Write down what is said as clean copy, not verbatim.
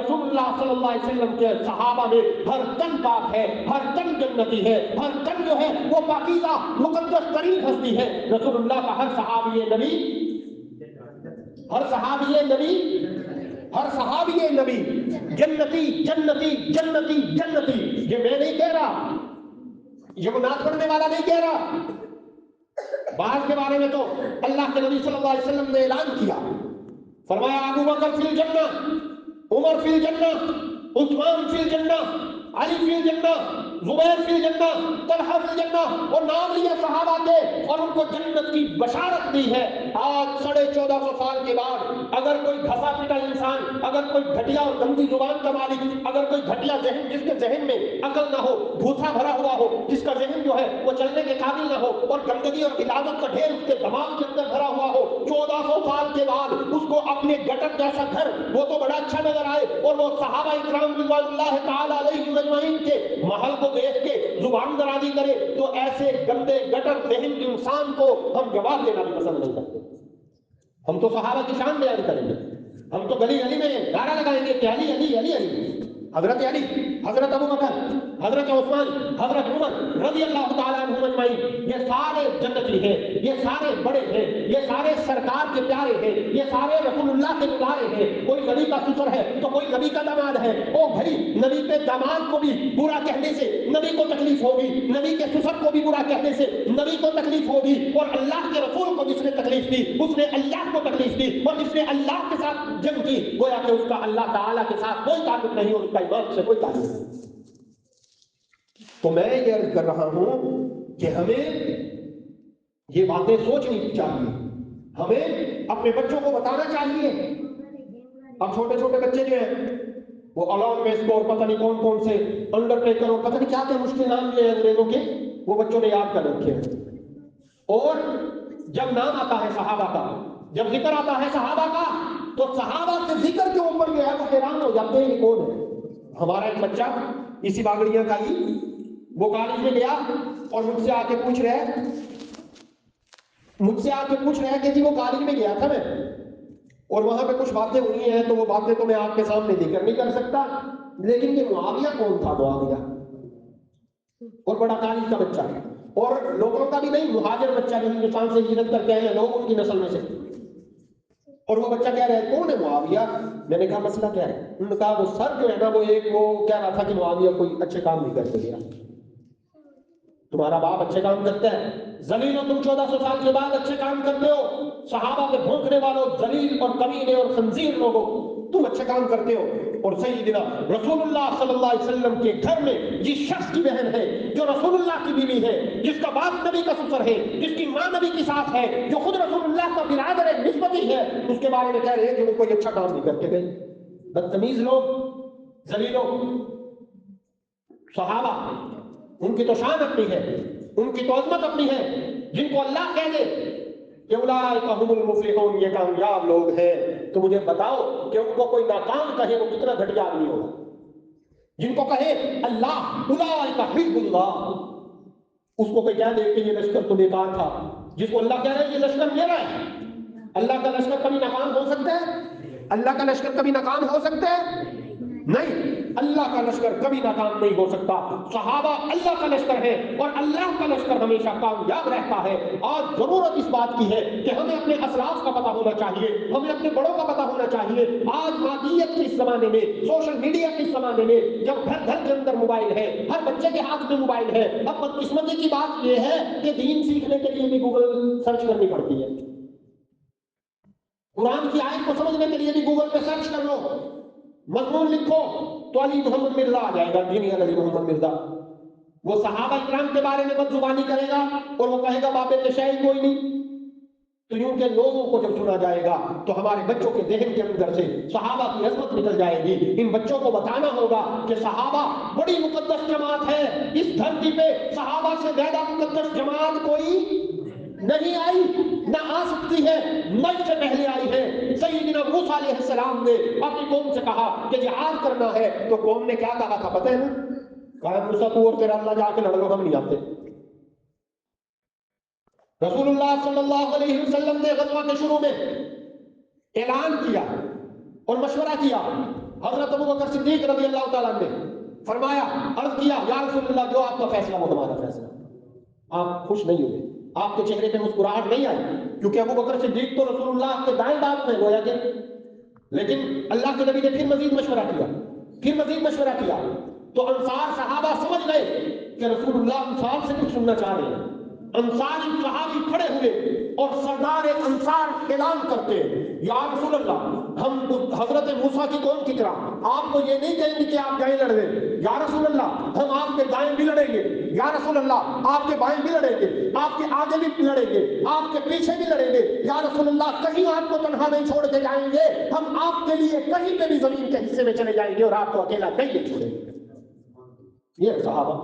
رسول اللہ صلی اللہ علیہ وسلم کے صحابہ میں ہر تن پاک ہے، ہر تن جنتی ہے، ہر تن جو ہے وہ پاکیزہ مقدس ترین ہستی ہے۔ رسول اللہ کا ہر صحابی نبی، ہر صحابی نبی، ہر صحابی نبی جنتی جنتی جنتی جنتی۔ یہ میں نہیں کہہ رہا، یہ وہ نعت پڑھنے والا نہیں کہہ رہا۔ بعض کے بارے میں تو اللہ کے نبی صلی اللہ علیہ وسلم نے اعلان کیا، فرمایا ابو بکر فی الجنہ، عمر فی الجنہ، عثمان فی الجنہ، علی فی الجنہ، زبیر فی الجنہ، طلحہ فی الجنہ، اور نام لیا صحابہ کے اور ان کو جنت کی بشارت دی ہے۔ آج 1450 سال کے بعد اگر کوئی گھسا پٹا انسان، اگر کوئی گھٹیا اور گندی زبان کا مالک، اگر کوئی گھٹیا ذہن، جس کے ذہن میں عقل نہ ہو، بھوسا بھرا ہوا ہو، جس کا ذہن جو ہے وہ چلنے کے قابل نہ ہو، اور گندگی اور غلاظت کا ڈھیر اس کے دماغ کے اندر بھرا ہوا ہو، 1400 سال کے بعد اس کو اپنے گٹر جیسا گھر وہ تو بڑا اچھا نظر آئے، اور وہ صحابہ اکرام رضوان اللہ تعالی علیہم اجمعین کے محل کو دیکھ کے زبان درازی کرے، تو ایسے گندے گٹر ذہن انسان کو ہم جواب دینا بھی پسند نہیں کرتے۔ ہم تو صحابہ کی شان بیان کریں گے، ہم تو گلی گلی میں نعرہ لگائیں گے کہ علی علی علی علی، حضرت علی، حضرت ابو بکر، حضرت عثمان، حضرت عمر رضی اللہ تعالیٰ عنہم اجمعین، یہ سارے جنتی ہیں، یہ سارے بڑے ہیں، یہ سارے سرکار کے پیارے ہیں، یہ سارے رسول اللہ کے دلارے ہیں۔ کوئی نبی کا سسر ہے تو کوئی نبی کا داماد ہے، او بھائی نبی کے داماد کو بھی برا کہنے سے نبی کو تکلیف ہوگی، نبی کے سسر کو بھی برا کہنے سے نبی کو تکلیف ہوگی، اور اللہ کے رسول کو جس نے تکلیف دی اس نے اللہ کو تکلیف دی، اور جس نے اللہ کے ساتھ جنگ کی گویا کہ اس کا اللہ تعالیٰ کے ساتھ کوئی تعلق نہیں، اور اس کا ایمان سے کوئی تعلق نہیں۔ تو میں یہ عرض کر رہا ہوں کہ ہمیں یہ باتیں سوچنی چاہیے، ہمیں اپنے بچوں کو بتانا چاہیے۔ اب چھوٹے چھوٹے بچے جو ہیں وہ الان میسکو اور پتہ نہیں کون کون سے انڈرٹیکر اور پتہ نہیں کیا کیا مشکل نام لیے ہیں انگریزوں کے، وہ بچوں نے یاد کر رکھے ہیں۔ اور جب نام آتا ہے صحابہ کا، جب ذکر آتا ہے صحابہ کا، تو صحابہ سے ذکر کے اوپر جو ہے وہ حیران ہو جاتے ہیں کہ کون ہے۔ ہمارا ایک بچہ اسی باگڑیاں کا ہی، وہ کالج میں گیا اور مجھ سے آ کے پوچھ رہا ہے کہ جی وہ کالج میں گیا تھا میں، اور وہاں پہ کچھ باتیں ہوئی ہیں، تو وہ باتیں تو میں آپ کے سامنے ذکر نہیں کر سکتا، لیکن یہ معاویہ کون تھا؟ معاویہ، اور بڑا کالج کا بچہ ہے، اور لوگوں کا بھی نہیں، مہاجر بچہ جو ہندوستان سے ہجرت کر کے آئے ہیں لوگ ان کی نسل میں سے، اور وہ بچہ کہہ رہا ہے کون ہے معاویہ؟ میں نے کہا مسئلہ کیا ہے؟ انہوں نے کہا وہ سر جو ہے نا وہ ایک وہ کہہ رہا تھا کہ معاویہ کوئی اچھے کام نہیں کرتے گیا۔ تمہارا باپ اچھے کام کرتا ہے، ذلیل ہو تم 1400 سال کے بعد اچھے کام کرتے ہو، صحابہ کے بھونکنے والوں، ذلیل اور کمینے اور خنزیر لوگوں تم اچھے کام کرتے ہو، اور سیدنا رسول اللہ صلی اللہ علیہ وسلم کے گھر میں جس شخص کی بہن ہے جو رسول اللہ کی بیوی ہے، جس کا باپ نبی کا سسر ہے، جس کی ماں نبی کی ساس ہے، جو خود رسول اللہ کا برادر نسبتی ہے، اس کے بارے میں کہہ رہے ہیں کہ وہ کوئی اچھا کام نہیں کرتے گئے۔ بدتمیز لوگ، ذلیل لوگ، صحابہ ان کی تو شان اپنی ہے، ان کی تو عظمت اپنی ہے، جن کو اللہ کہہ دے کہ اولئک هم المفلحون، یہ کامیاب لوگ ہیں، تو مجھے بتاؤ کہ ان کو کوئی ناکام کہے وہ کتنا گھٹیا آدمی ہوگا؟ جن کو کہے اللہ اولئک حزب اللہ، اس کو کوئی کہہ دے کہ یہ لشکر تو بیکار تھا، جس کو اللہ کہہ رہے ہیں یہ لشکر میرا ہے۔ اللہ کا لشکر کبھی ناکام ہو سکتا ہے؟ اللہ کا لشکر کبھی ناکام ہو سکتا ہے؟ نہیں، اللہ کا لشکر کبھی ناکام نہیں ہو سکتا۔ صحابہ اللہ کا لشکر ہے، اور اللہ کا لشکر ہمیشہ کامیاب رہتا ہے۔ آج ضرورت اس بات کی ہے کہ ہمیں اپنے اسلاف کا پتہ ہونا چاہیے، ہمیں اپنے بڑوں کا پتہ ہونا چاہیے۔ آج مادیت کے اس زمانے میں، سوشل میڈیا کے اس زمانے میں، جب گھر گھر کے اندر موبائل ہے، ہر بچے کے ہاتھ میں موبائل ہے، اب بدقسمتی کی بات یہ ہے کہ دین سیکھنے کے لیے بھی گوگل سرچ کرنی پڑتی ہے، قرآن کی آیت کو سمجھنے کے لیے بھی گوگل پہ سرچ کر لو، مضمون لکھو تو علی محمد مرزا آ جائے گا، انجینئر علی محمد مرزا۔ وہ صحابہ اکرام کے بارے میں بدزبانی کرے گا اور وہ کہے گا بابے کے شاعر کوئی نہیں، تو یوں کہ لوگوں کو جب سنا جائے گا تو ہمارے بچوں کے ذہن کے اندر سے صحابہ کی عظمت نکل جائے گی۔ ان بچوں کو بتانا ہوگا کہ صحابہ بڑی مقدس جماعت ہے، اس دھرتی پہ صحابہ سے زیادہ مقدس جماعت کوئی نہیں آئی، نہ آ سکتی ہے، نبی سے پہلے آئی ہے۔ سیدنا موسیٰ علیہ السلام نے اپنی قوم سے کہا کہ جہاد کرنا ہے، تو قوم نے کیا کہا تھا پتہ ہے نا؟ کہا موسیٰ تو اور تیرا اللہ جا کے لڑ لو، ہم نہیں آتے۔ رسول اللہ صلی اللہ علیہ وسلم نے غزوہ کے شروع میں اعلان کیا اور مشورہ کیا حضرت ابو بکر صدیق رضی اللہ تعالیٰ نے فرمایا، عرض کیا یا رسول اللہ جو آپ کا فیصلہ وہ ہمارا فیصلہ۔ آپ خوش نہیں ہوئے، آپ کے چہرے پہ مسکراہٹ نہیں آئی، کیونکہ ابو بکر صدیق تو رسول اللہ کے دائیں بات میں گویا کہ، لیکن اللہ کے نبی نے پھر مزید مشورہ کیا، پھر مزید مشورہ کیا، تو انصار صحابہ سمجھ گئے کہ رسول اللہ انصار سے کچھ سننا چاہ رہے ہیں۔ انصاری صحابی کھڑے ہوئے اور سردار انصار اعلان کرتے ہیں، یا رسول اللہ ہم حضرت موسیٰ کی قوم کی طرح آپ کو یہ نہیں کہیں گے کہ آپ دائیں لڑ گئے، یا رسول اللہ ہم آپ کے دائیں بھی لڑیں گے، یا رسول اللہ آپ کے بائیں بھی لڑیں گے، آپ کے آگے بھی لڑیں گے، آپ کے پیچھے بھی لڑیں گے، یا رسول اللہ کہیں آپ کو تنہا نہیں چھوڑ کے جائیں گے، ہم آپ کے لیے کہیں پہ بھی زمین کے حصے میں چلے جائیں گے اور آپ کو اکیلا کہیں نہیں چھوڑیں گے۔ یہ صحابہ